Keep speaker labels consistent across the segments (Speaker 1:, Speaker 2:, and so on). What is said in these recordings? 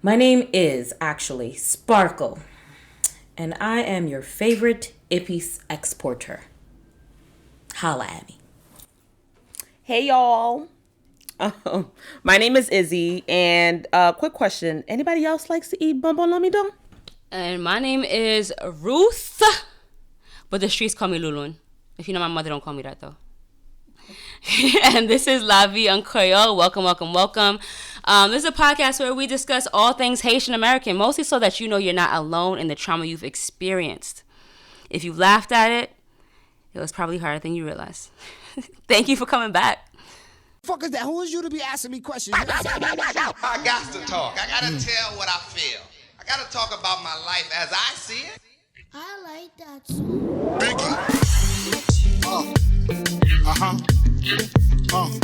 Speaker 1: My name is actually Sparkle, and I am your favorite Ippies exporter. Holla at me.
Speaker 2: Hey, y'all. My name is Izzy, and quick question. Anybody else likes to eat bonbon lamidon?
Speaker 3: And my name is Ruth, but the streets call me Lulun. If you know my mother, don't call me that, though. And this is La Vie en Creole. Welcome, welcome, welcome. This is a podcast where we discuss all things Haitian American, mostly so that you know you're not alone in the trauma you've experienced. If you laughed at it, it was probably harder than you realize. Thank you for coming back.
Speaker 4: Fuck is that? Who is you to be asking me questions?
Speaker 5: I got to talk. I got to tell what I feel. I got to talk about my life as I see it.
Speaker 6: I like that song.
Speaker 4: Biggie.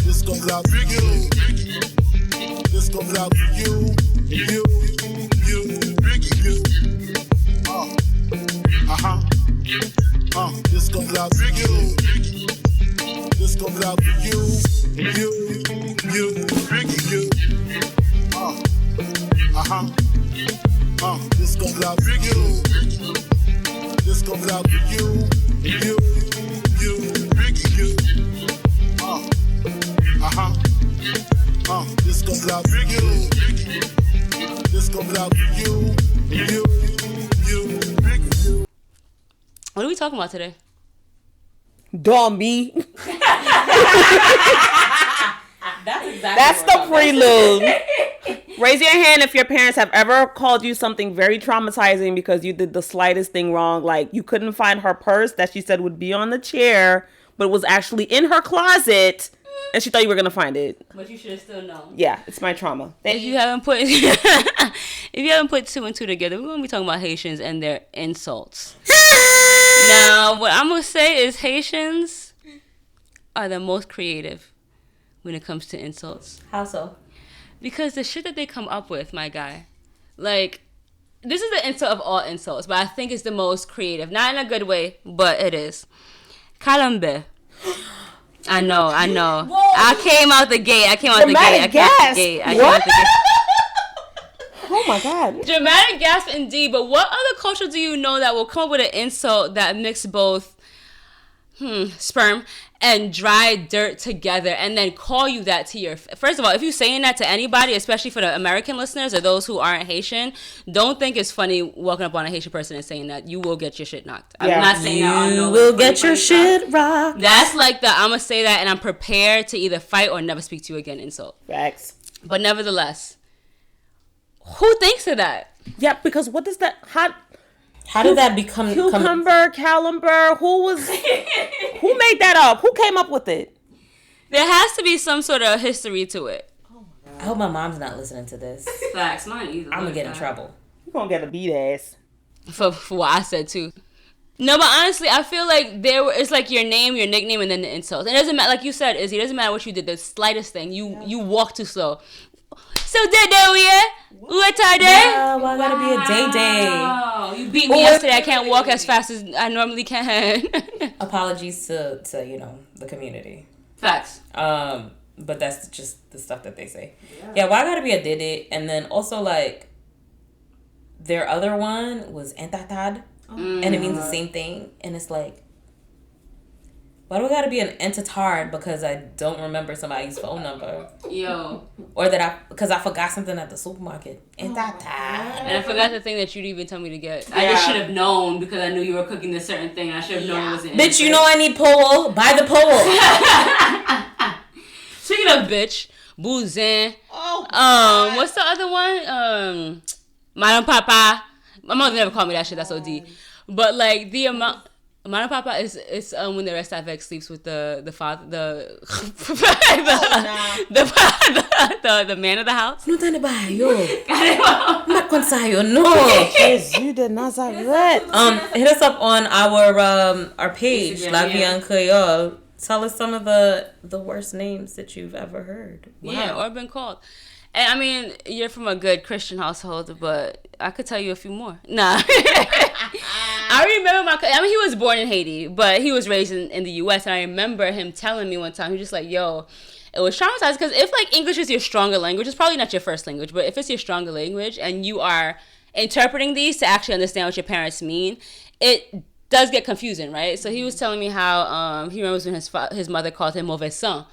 Speaker 4: This goes out to you. This goes out to you. You. Biggie. You. This goes out to you. This goes out to you. You. Biggie. You. This goes out to you. This goes out to you. You. Biggie. You. This goes out to you. This goes out to you. You. Biggie. You.
Speaker 3: What are we talking about today?
Speaker 2: Dummy.
Speaker 1: That's
Speaker 2: the prelude. Raise your hand if your parents have ever called you something very traumatizing because you did the slightest thing wrong. Like you couldn't find her purse that she said would be on the chair, but it was actually in her closet, and she thought you were gonna find it.
Speaker 3: But you should have still known.
Speaker 2: Yeah, it's my trauma.
Speaker 3: If you haven't put two and two together, we're gonna be talking about Haitians and their insults. Now, what I'm gonna say is Haitians are the most creative when it comes to insults.
Speaker 1: How so?
Speaker 3: Because the shit that they come up with, my guy, like, this is the insult of all insults, but I think it's the most creative. Not in a good way, but it is. Calambe. I know. Whoa. I came out the gate.
Speaker 2: Oh my God.
Speaker 3: Dramatic gasp indeed, but what other culture do you know that will come up with an insult that mix both sperm and dry dirt together and then call you that to your... First of all, if you're saying that to anybody, especially for the American listeners or those who aren't Haitian, don't think it's funny walking up on a Haitian person and saying that. You will get your shit knocked.
Speaker 2: Yeah.
Speaker 3: I'm not saying that.
Speaker 1: You will get your shit rocked.
Speaker 3: That's like the I'm going to say that and I'm prepared to either fight or never speak to you again insult.
Speaker 2: Facts.
Speaker 3: But nevertheless, who thinks of that?
Speaker 2: Yeah, because what does that...
Speaker 1: How did that become...
Speaker 2: Cucumber, calamber, who made that up? Who came up with it?
Speaker 3: There has to be some sort of history to it.
Speaker 1: Oh my God. I hope my mom's not listening to this.
Speaker 3: Facts, mine either.
Speaker 1: I'm going to get in trouble.
Speaker 2: You're going to get a beat ass.
Speaker 3: For what I said too. No, but honestly, I feel like it's like your name, your nickname, and then the insults. It doesn't matter, like you said, Izzy, it doesn't matter what you did. The slightest thing, you walk too slow. So there we are. What are they?
Speaker 1: Wow, I gotta be a day.
Speaker 3: Oh, you beat me yesterday. I can't walk as fast as I normally can.
Speaker 1: Apologies to the community.
Speaker 3: Facts.
Speaker 1: But that's just the stuff that they say. Yeah, why I gotta be a dede? And then also like their other one was entatad, and it means the same thing. And it's like, why do I gotta be an entatard because I don't remember somebody's phone number?
Speaker 3: Yo.
Speaker 1: Or because I forgot something at the supermarket. Entatad.
Speaker 3: And I forgot the thing that you'd even tell me to get. Yeah. I just should have known because I knew you were cooking this certain thing. I should have known it wasn't.
Speaker 1: Bitch, you know I need pole. Buy the pole.
Speaker 3: Speaking of bitch, bouzin. What's the other one? Madame Papa. My mother never called me that shit. That's OD. But like the amount. Madame Papa is when the rest of X sleeps with the father, the man of the house.
Speaker 1: No tane ba yo. Mat kon sa yo no.
Speaker 2: Jesus de Nazareth.
Speaker 1: Hit us up on our page, Instagram, La Vie en Creole. Tell us some of the worst names that you've ever heard.
Speaker 3: Wow. Yeah, or been called. And I mean, you're from a good Christian household, but I could tell you a few more. Nah. I remember he was born in Haiti, but he was raised in the U.S. And I remember him telling me one time, he was just like, yo, it was traumatized because if like English is your stronger language, it's probably not your first language, but if it's your stronger language and you are interpreting these to actually understand what your parents mean, it does get confusing, right? So he was telling me how he remembers when his mother called him mauvais sang,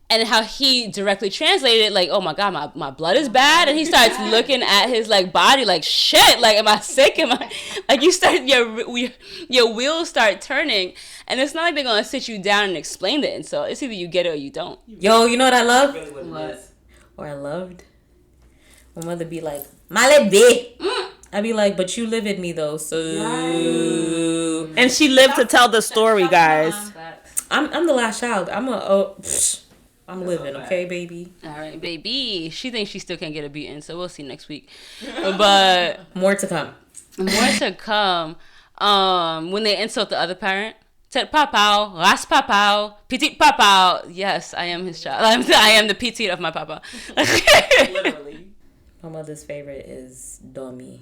Speaker 3: and how he directly translated it like, oh my God, my blood is bad. And he starts looking at his like body like, shit, like, am I sick? Am I, like, you start, your wheels start turning. And it's not like they're going to sit you down and explain the insult. It's either you get it or you don't.
Speaker 1: Yo, you know what I love?
Speaker 3: What?
Speaker 1: Or I loved? My mother be like, Male be. I'd be like, but you live with me though, so.
Speaker 2: And she lived to tell the story, guys.
Speaker 1: I'm the last child. I'm living, okay, baby?
Speaker 3: All right, baby. She thinks she still can't get a beating, so we'll see next week. But
Speaker 1: more to come.
Speaker 3: More to come. When they insult the other parent, Tet papao, ras papao, petit papao. Yes, I am his child. I am the petit of my papa.
Speaker 1: Literally. My mother's favorite is Domi.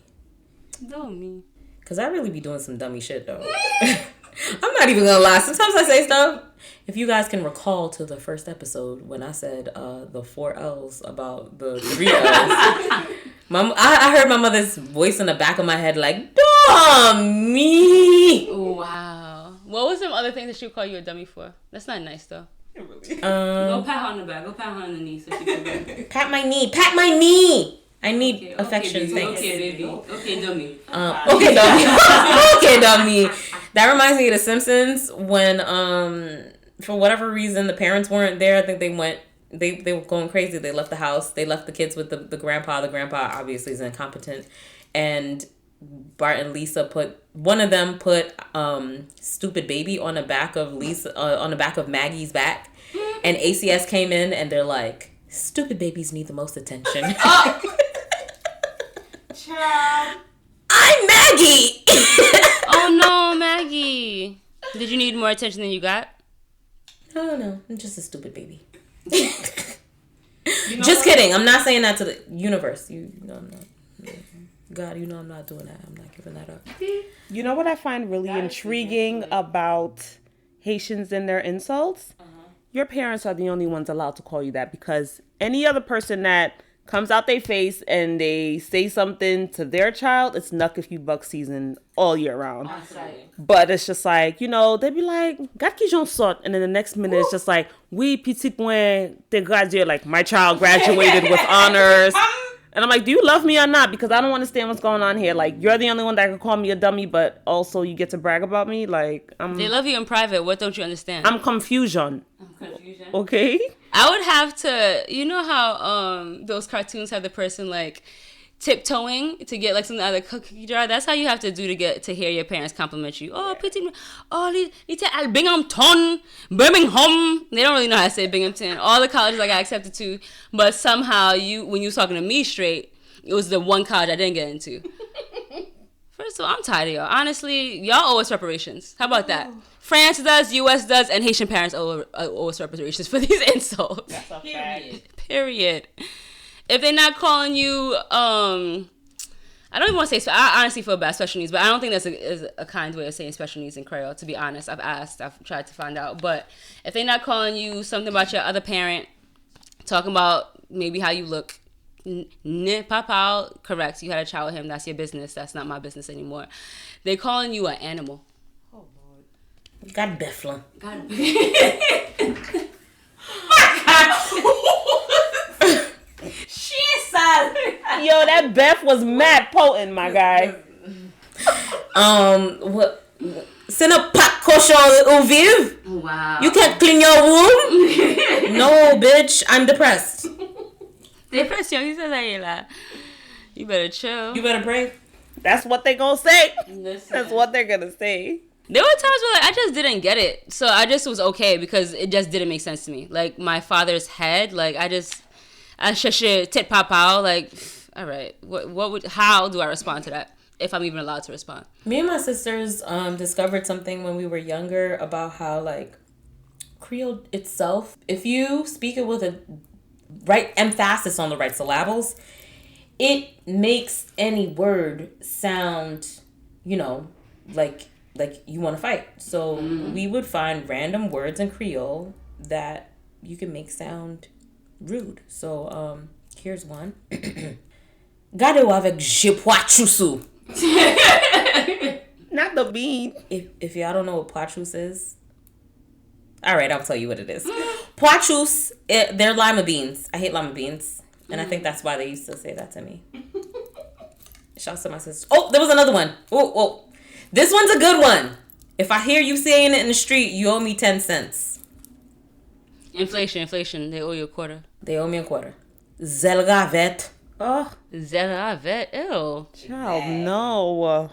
Speaker 3: Domi.
Speaker 1: Because I really be doing some dummy shit, though. I'm not even gonna lie. Sometimes I say stuff. If you guys can recall to the first episode when I said the 4 L's about the 3 L's, I heard my mother's voice in the back of my head like, dummy.
Speaker 3: Wow. What was some other things that she would call you a dummy for? That's not nice, though.
Speaker 1: Go
Speaker 3: pat her on the back. Go pat her on the knee so she can go.
Speaker 1: Pat my knee. Pat my knee. I need affection.
Speaker 3: Okay,
Speaker 1: thanks.
Speaker 3: Okay, baby. Okay, dummy.
Speaker 1: Okay, dummy. Okay, dummy. That reminds me of The Simpsons when, for whatever reason, the parents weren't there. I think they were going crazy. They left the house. They left the kids with the grandpa. The grandpa obviously is incompetent. And Bart and Lisa one of them put stupid baby on the back of Maggie's back. And ACS came in and they're like, stupid babies need the most attention.
Speaker 2: Child.
Speaker 1: I'm Maggie.
Speaker 3: Oh no, Maggie. Did you need more attention than you got?
Speaker 1: No, I'm just a stupid baby. Just kidding. I'm not saying that to the universe. I'm not. God, I'm not doing that. I'm not giving that up.
Speaker 2: You know what I find really intriguing about Haitians and their insults? Your parents are the only ones allowed to call you that, because any other person that comes out their face and they say something to their child, it's knuck if you buck season all year round. But it's just like, they'd be like, "Gat ki j'en sort," and then the next minute it's just like, "Oui, petit point, te gradué," like my child graduated with honors. And I'm like, do you love me or not? Because I don't understand what's going on here. Like, you're the only one that can call me a dummy, but also you get to brag about me. Like,
Speaker 3: they love you in private. What don't you understand?
Speaker 2: I'm confusion. Okay?
Speaker 3: I would have to, you know how those cartoons have the person like tiptoeing to get like something out of the cookie jar? That's how you have to do to get to hear your parents compliment you. Oh, petit, Binghamton, Birmingham. They don't really know how to say Binghamton. All the colleges I got accepted to, but somehow when you was talking to me straight, it was the one college I didn't get into. First of all, I'm tired of y'all. Honestly, y'all owe us reparations. How about that? France does, U.S. does, and Haitian parents owe us reparations for these insults.
Speaker 2: That's a fact.
Speaker 3: Period. If they're not calling you, I don't even want to say, I honestly feel bad, special needs, but I don't think that's a kind way of saying special needs in Creole, to be honest. I've asked, I've tried to find out. But if they're not calling you something about your other parent, talking about maybe how you look, papa, correct, you had a child with him, that's your business, that's not my business anymore. They're calling you an animal.
Speaker 1: Oh, Lord. God Bethlehem.
Speaker 3: God
Speaker 2: Yo, that Beth was mad potent, my guy.
Speaker 1: What? C'est un pas cochon au vive.
Speaker 3: Wow.
Speaker 1: You can't clean your womb? No, bitch. I'm depressed.
Speaker 3: Depression, he says that. You better chill.
Speaker 1: You better pray.
Speaker 2: That's what they gonna say.
Speaker 3: Listen.
Speaker 2: That's what they're gonna say.
Speaker 3: There were times where like, I just didn't get it. So I just was okay because it just didn't make sense to me. Like my father's head, like I shashe tit papao, like, all right, how do I respond to that if I'm even allowed to respond?
Speaker 1: Me and my sisters discovered something when we were younger about how like Creole itself, if you speak it with a right emphasis on the right syllables, it makes any word sound, like you want to fight. So we would find random words in Creole that you can make sound rude. So here's one. Gade avec je poitrous.
Speaker 2: Not the bean.
Speaker 1: If y'all don't know what poitrous is, all right, I'll tell you what it is. Poitrous, they're lima beans. I hate lima beans, and I think that's why they used to say that to me. Shouts to my sister. Oh, there was another one. Oh, this one's a good one. If I hear you saying it in the street, you owe me 10 cents.
Speaker 3: Inflation. They owe you a quarter.
Speaker 1: They owe me a quarter. Zelgavet.
Speaker 2: Oh,
Speaker 3: Zeravet. Ew.
Speaker 2: child, no.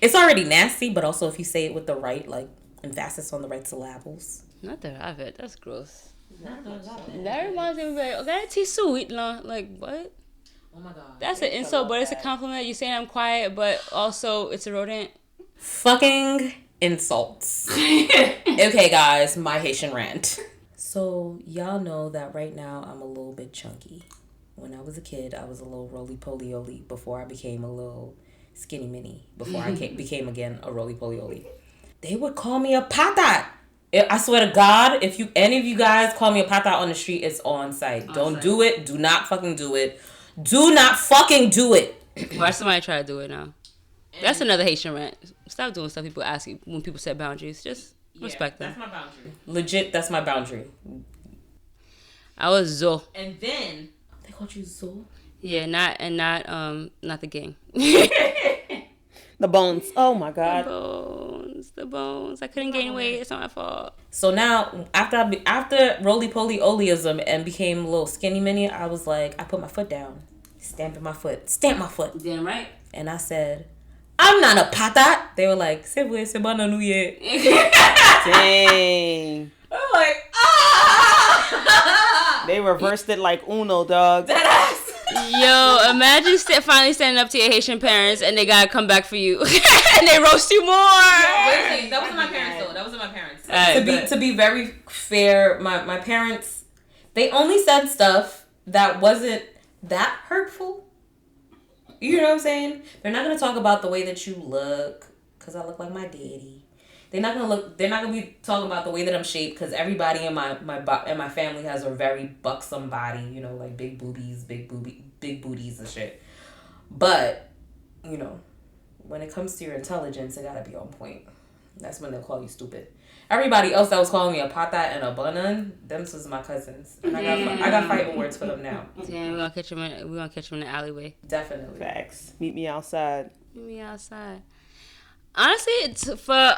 Speaker 1: It's already nasty, but also if you say it with the right, like, emphasis on the right syllables.
Speaker 3: Not Zeravet. That's gross. That reminds me of like, okay, tea sweet, like what?
Speaker 1: Oh my god.
Speaker 3: That's an insult, but it's a compliment. You're saying I'm quiet, but also it's a rodent.
Speaker 1: Fucking insults. Okay, guys, my Haitian rant. So, y'all know that right now I'm a little bit chunky. When I was a kid, I was a little roly-poly-oly before I became a little skinny mini. Before I became, again, a roly-poly-oly. They would call me a patat. I swear to God, if any of you guys call me a patat on the street, it's on site. Don't do it. Do not fucking do it. Do not fucking do it.
Speaker 3: Why somebody try to do it now? That's another Haitian rant. Stop doing stuff people ask you when people set boundaries. Just respect them.
Speaker 1: That's my boundary. Legit, that's my boundary.
Speaker 3: I was Zo.
Speaker 1: And then they called you Zo?
Speaker 3: Yeah, not the gang.
Speaker 2: The bones. Oh my god.
Speaker 3: The bones. I couldn't gain weight. It's not my fault.
Speaker 1: So now, after roly-poly-olyism and became a little skinny mini, I was like, I put my foot down. Stamp my foot.
Speaker 3: Damn right.
Speaker 1: And I said, I'm not a patat. They were like, c'est vrai, c'est bon, nous yet.
Speaker 2: Dang.
Speaker 1: I'm like, ah!
Speaker 2: They reversed it like Uno, dog.
Speaker 3: Yo, imagine finally standing up to your Haitian parents and they gotta come back for you and they roast you more.
Speaker 1: Wait, that wasn't my parents though. That wasn't my parents. To be very fair, my parents, they only said stuff that wasn't that hurtful. You know what I'm saying? They're not gonna talk about the way that you look, cause I look like my daddy. They're not gonna be talking about the way that I'm shaped, because everybody in my family has a very buxom body, you know, like big booties and shit. But, you know, when it comes to your intelligence, it gotta be on point. That's when they'll call you stupid. Everybody else that was calling me a patat and a banan, them was my cousins. And I got fighting words for them now.
Speaker 3: Damn, we're gonna catch them in the alleyway.
Speaker 1: Definitely.
Speaker 2: Facts. Meet me outside.
Speaker 3: Honestly, it's for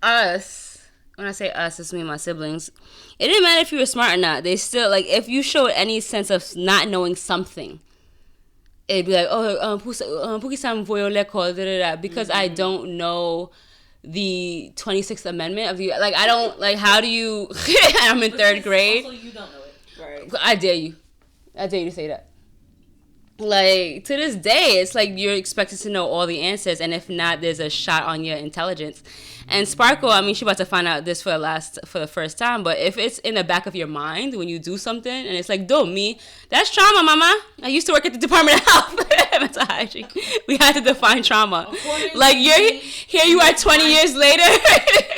Speaker 3: us. When I say us, it's me and my siblings. It didn't matter if you were smart or not. They still, like, if you showed any sense of not knowing something, it'd be like, because I don't know the 26th Amendment of the, like, I don't, like, how do you, I'm in third grade.
Speaker 1: Also, you don't know it. Right.
Speaker 3: I dare you to say that. Like, to this day, it's like you're expected to know all the answers, and if not, there's a shot on your intelligence. And Sparkle, I mean, she about to find out this for the first time, but if it's in the back of your mind when you do something, and it's like, don't me, that's trauma, mama. I used to work at the Department of Health. Mental hygiene. We had to define trauma. Like, here you are 20 years later.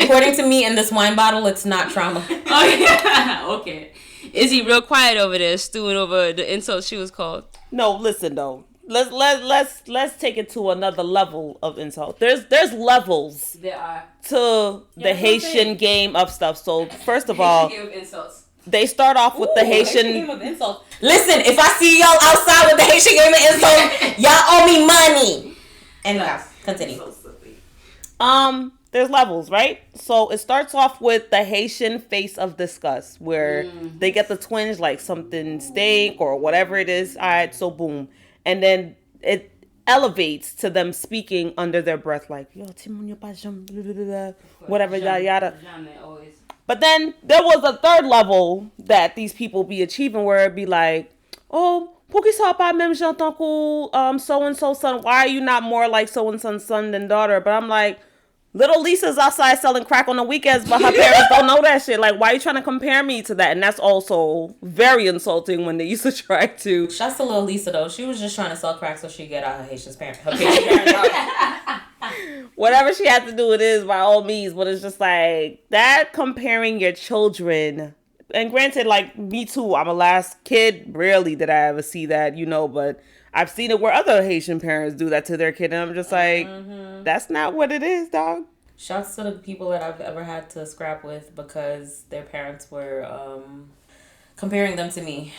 Speaker 1: According to me, in this wine bottle, it's not trauma.
Speaker 3: Oh, yeah. Okay. Izzy real quiet over there, stewing over the insults she was called.
Speaker 2: No, listen though. Let's take it to another level of insult. There's levels.
Speaker 3: There are
Speaker 2: to the Haitian game of stuff. So first of all,
Speaker 3: game of insults.
Speaker 2: They start off with the Haitian
Speaker 1: game of insults. Listen, if I see y'all outside with the Haitian game of insults, y'all owe me money. Anyhow, continue.
Speaker 2: There's levels, right? So it starts off with the Haitian face of disgust, where they get the twinge, like something stink or whatever it is. All right, so boom. And then it elevates to them speaking under their breath, like, yo, whatever, yada, yada. But then there was a third level that these people be achieving, where it'd be like, oh, pourquoi ça pas même j'entends que so-and-so son, why are you not more like so-and-so's son than daughter? But I'm like, little Lisa's outside selling crack on the weekends, but her parents don't know that shit. Like, why are you trying to compare me to that? And that's also very insulting when they used to try to.
Speaker 1: Shouts to little Lisa, though. She was just trying to sell crack so she could get out her Haitian parents.
Speaker 2: Whatever she had to do, it is by all means. But it's just like, that comparing your children And granted, like, me too, I'm a last kid. Rarely did I ever see that, but I've seen it where other Haitian parents do that to their kid. And I'm just like, that's not what it is, dog.
Speaker 1: Shouts to the people that I've ever had to scrap with because their parents were comparing them to me.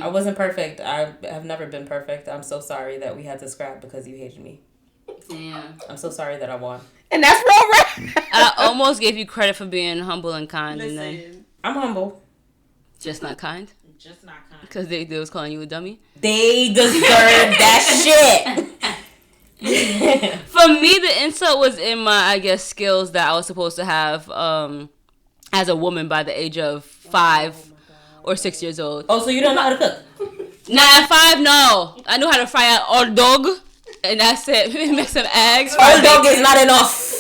Speaker 1: I wasn't perfect. I have never been perfect. I'm so sorry that we had to scrap because you hated me.
Speaker 3: Damn.
Speaker 1: I'm so sorry that I won.
Speaker 2: And that's real right.
Speaker 3: I almost gave you credit for being humble and kind.
Speaker 2: Listen.
Speaker 3: And then
Speaker 1: I'm humble.
Speaker 3: just not kind.
Speaker 7: Just not kind.
Speaker 3: Because they was calling you a dummy.
Speaker 1: They deserve that shit.
Speaker 3: For me, the insult was in my, I guess, skills that I was supposed to have as a woman by the age of 5 or 6 years old.
Speaker 1: Oh, so you don't know how to cook?
Speaker 3: Nah, at 5, no. I knew how to fry an hot dog. And that's it. Make some eggs.
Speaker 1: Hot dog is not enough.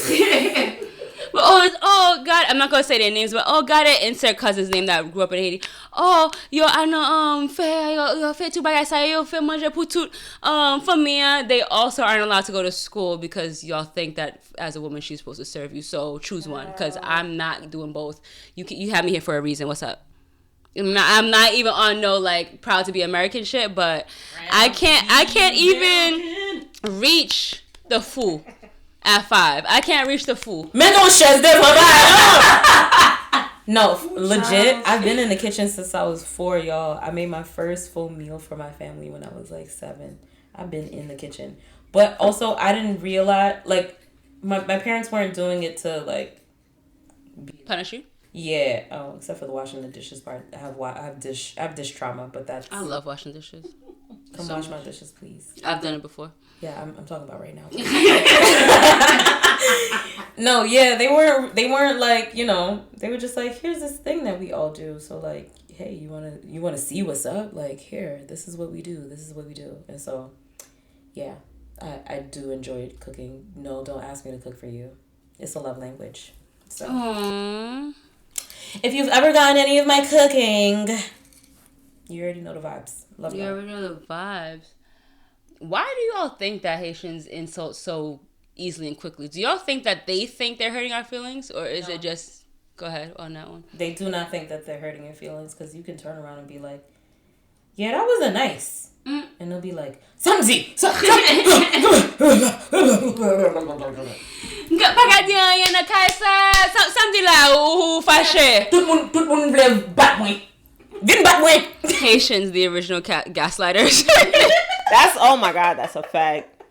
Speaker 3: But God, I'm not gonna say their names, but God, insert cousin's name that grew up in Haiti. Oh, yo, I know, fait tout bagay sa yo, fait manger pour tout. For me, they also aren't allowed to go to school because y'all think that as a woman she's supposed to serve you. So choose one, because I'm not doing both. You have me here for a reason. What's up? I'm not even on no like proud to be American shit, but I can't even reach the fool. At 5, I can't reach the fool.
Speaker 1: Men don't share this. No, legit. I've been in the kitchen since I was 4, y'all. I made my first full meal for my family when I was like 7. I've been in the kitchen, but also I didn't realize like my parents weren't doing it to like
Speaker 3: Punish you?
Speaker 1: Yeah. Oh, except for the washing the dishes part. I have dish trauma, but that's.
Speaker 3: I love washing dishes.
Speaker 1: Come wash my dishes, please.
Speaker 3: I've done it before.
Speaker 1: Yeah, I'm talking about right now. No, yeah, they weren't like, they were just like, here's this thing that we all do. So like, hey, you wanna see what's up? Like, here, this is what we do. This is what we do. And so, yeah, I do enjoy cooking. No, don't ask me to cook for you. It's a love language. So, if you've ever gotten any of my cooking, you already know the vibes. Love
Speaker 3: you already know the vibes. Why do y'all think that Haitians insult so easily and quickly? Do y'all think that they think they're hurting our feelings? Or is it just... Go ahead on that one.
Speaker 1: They do not think that they're hurting your feelings because you can turn around and be like, yeah, that wasn't nice. And they'll be like, Samzi!
Speaker 3: Haitians, the original gaslighters.
Speaker 2: Oh my God, that's a fact.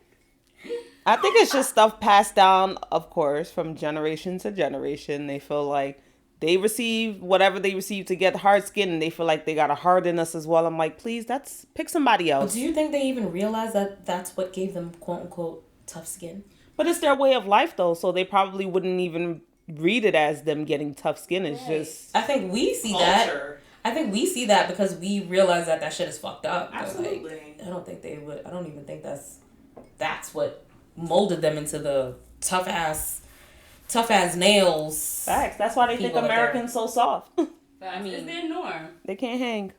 Speaker 2: I think it's just stuff passed down, of course, from generation to generation. They feel like they receive whatever they receive to get hard skin, and they feel like they gotta harden us as well. I'm like, please, pick somebody else.
Speaker 1: But do you think they even realize that that's what gave them quote unquote tough skin?
Speaker 2: But it's their way of life though, so they probably wouldn't even read it as them getting tough skin. It's just
Speaker 1: I think we see
Speaker 7: culture.
Speaker 1: I think we see that because we realize that shit is fucked up.
Speaker 7: Absolutely.
Speaker 1: Like, I don't think they would. I don't even think that's what molded them into the tough ass nails.
Speaker 2: facts. That's why they think Americans so soft.
Speaker 3: I mean, it's their norm.
Speaker 2: They can't hang.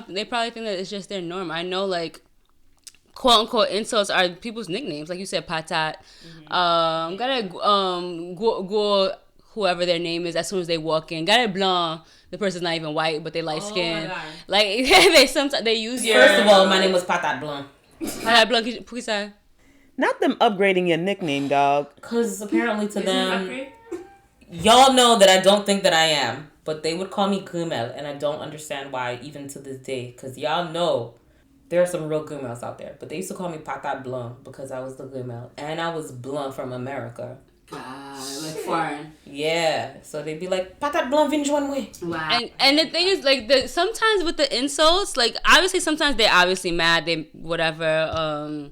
Speaker 3: They probably think that it's just their norm. I know, like, quote unquote insults are people's nicknames. Like you said, patat. Go, whoever their name is, as soon as they walk in. Gare blanc. The person's not even white, but they light skin. Like they use your.
Speaker 1: First of all, my name was Patat Blanc.
Speaker 3: Patat Blanc, pourquoi ça?
Speaker 2: Not them upgrading your nickname, dog.
Speaker 1: Because apparently to them, y'all know that I don't think that I am, but they would call me Gumel, and I don't understand why even to this day. Because y'all know there are some real Gumels out there, but they used to call me Patat Blanc because I was the Gumel, and I was Blanc from America.
Speaker 3: Like foreign.
Speaker 1: Yeah, so they'd be like, Patat Blanc vin one way.
Speaker 3: Wow. And the thing is, like, sometimes with the insults, like, obviously sometimes they're obviously mad, they whatever,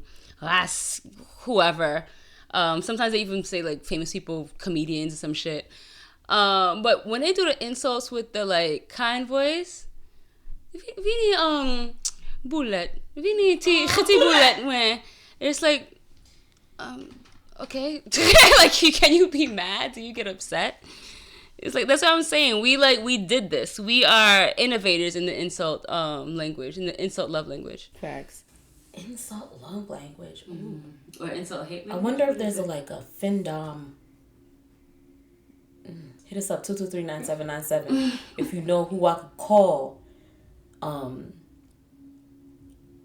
Speaker 3: whoever. Sometimes they even say, like, famous people, comedians or some shit. But when they do the insults with the, like, kind voice, vini bullet, vini ti bullet, it's like, okay. Like, can you be mad? Do you get upset? It's like, that's what I'm saying. We did this. We are innovators in the insult language, in the insult love language.
Speaker 2: Facts.
Speaker 1: Insult love language.
Speaker 3: Or insult hate language.
Speaker 1: I wonder if there's a Findom Hit us up 223-9797 if you know who I could call.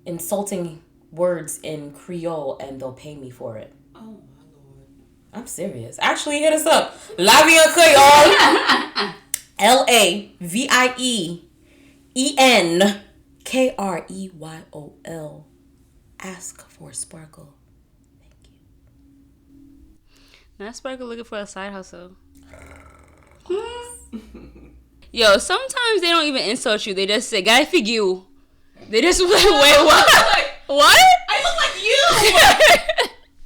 Speaker 1: Insulting words in Creole and they'll pay me for it.
Speaker 7: Oh my lord.
Speaker 1: I'm serious. Actually, hit us up. La Vie en Creole. LAVIENKREYOL. Ask for Sparkle. Thank you.
Speaker 3: Not Sparkle looking for a side hustle. Yo, sometimes they don't even insult you. They just say, "Gotta figure you." They just wait, what? What?
Speaker 7: I look like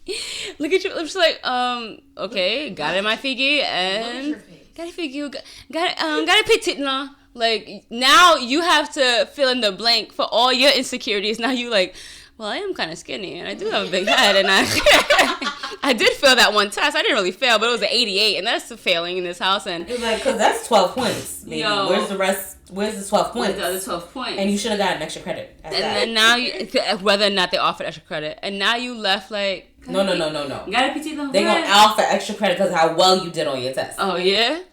Speaker 7: you.
Speaker 3: Look at you. I'm just like, okay, got it, my figure, and gotta figure you. Gotta pick it now. Like now you have to fill in the blank for all your insecurities. Now you like, well, I am kind of skinny and I do have a big head, and I did fail that one test. I didn't really fail, but it was an 88, and that's a failing in this house. And
Speaker 1: it's like, cause that's 12 points. Baby.
Speaker 3: Yo,
Speaker 1: where's the rest? Where's the 12 points?
Speaker 3: Where's the other 12 points?
Speaker 1: And you should have got an extra credit.
Speaker 3: And then now, whether or not they offered extra credit, and now you left like.
Speaker 1: No. They gonna offer extra credit because how well you did on your test.
Speaker 3: Oh yeah.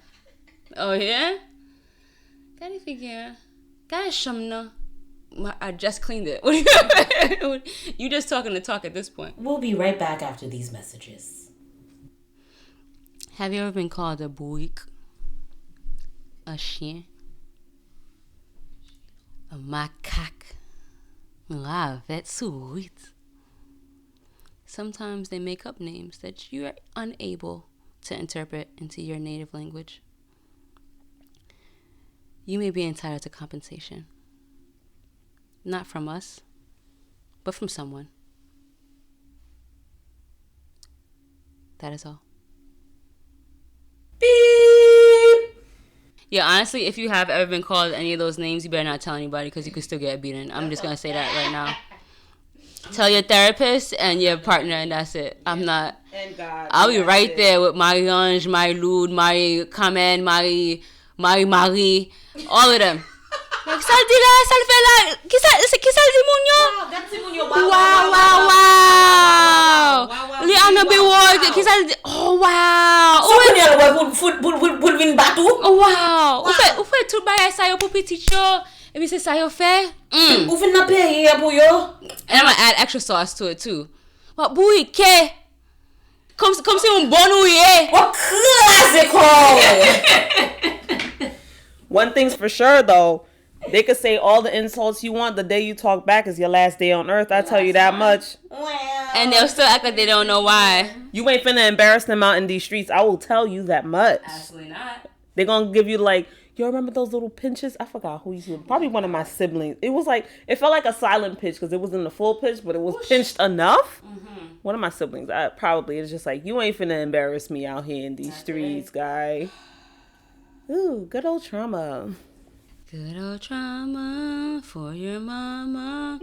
Speaker 3: Gotta figure. Gotta shamna. I just cleaned it. You just talking to talk at this point.
Speaker 1: We'll be right back after these messages.
Speaker 3: Have you ever been called a bouic? A chien? A macaque? La vet sweet. Sometimes they make up names that you are unable to interpret into your native language. You may be entitled to compensation. Not from us, but from someone. That is all.
Speaker 1: Beep!
Speaker 3: Yeah, honestly, if you have ever been called any of those names, you better not tell anybody because you could still get beaten. I'm just going to say that right now. Tell your therapist and your partner, and that's it. I'm not.
Speaker 2: And God.
Speaker 3: I'll be right there with Marie Ange, Marie Loud, Marie Carmen, Marie, all of them. Like, sal di la, sal fe la, ki sal di moun yo? Wow. Li ana be word, ki sal di, oh wow.
Speaker 1: So when you're put win batu?
Speaker 3: Oh wow. Ou fe tout bagay sa yo pou petit yo, e bi se sa yo fe?
Speaker 1: Ou fin na pay here pou yo?
Speaker 3: And I'm gonna add extra sauce to it too. What boy ke? Comme si un bon ouye.
Speaker 1: What classical?
Speaker 2: One thing's for sure though, they could say all the insults you want. The day you talk back is your last day on earth. I tell you that much.
Speaker 3: And they'll still act like they don't know why.
Speaker 2: You ain't finna embarrass them out in these streets. I will tell you that much.
Speaker 3: Absolutely not.
Speaker 2: They're gonna give you like, you remember those little pinches? I forgot who used to. Probably one of my siblings. It was like, it felt like a silent pitch because it wasn't the full pitch, but it was pinched enough. Mm-hmm. One of my siblings, it's just like, you ain't finna embarrass me out here in these streets, guy. Ooh, good old trauma.
Speaker 3: Good old trauma for your mama.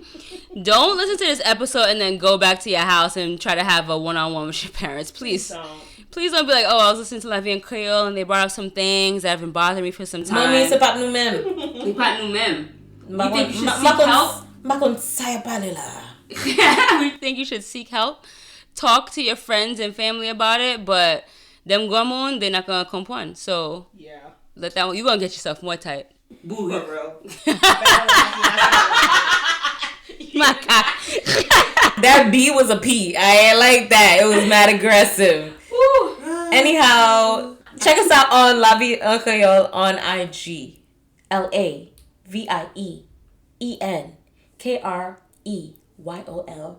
Speaker 3: Don't listen to this episode and then go back to your house and try to have a one-on-one with your parents. Please don't be like, oh, I was listening to La Vie en Creole and they brought up some things that have been bothering me for some time.
Speaker 1: Mommy, c'est pas nous même.
Speaker 3: C'est pas nous même. You think you should seek help? We think you should seek help. Talk to your friends and family about it, but them gomon, they're not gonna comprehend. So
Speaker 2: yeah,
Speaker 3: let that one. You gonna get yourself more tight.
Speaker 2: Boo, for real.
Speaker 1: That B was a P. I ain't like that. It was mad aggressive. Anyhow, check us out on La Vie en Creole on IG. LAVIENKREYOL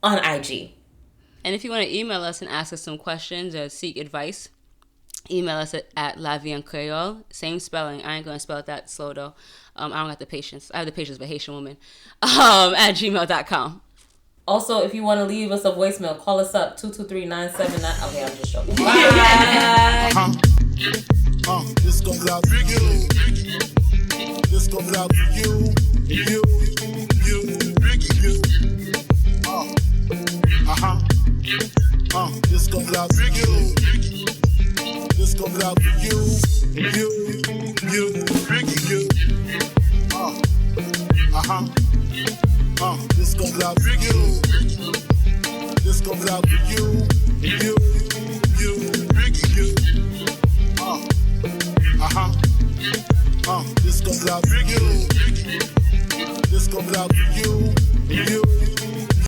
Speaker 1: on IG.
Speaker 3: And if you want to email us and ask us some questions or seek advice, email us at La Vie en Creole. Same spelling. I ain't going to spell it that slow, though. I don't have the patience. I have the patience of a Haitian woman. At gmail.com.
Speaker 1: Also, if you want to leave us a voicemail, call us up, 223-979. Okay, I'm just joking. Bye.
Speaker 4: This goes out for you. This goes out for you. You. This goes out for you. This goes out for you. You. This goes out for you. This goes out for you. You. This goes out to you. This goes out to you.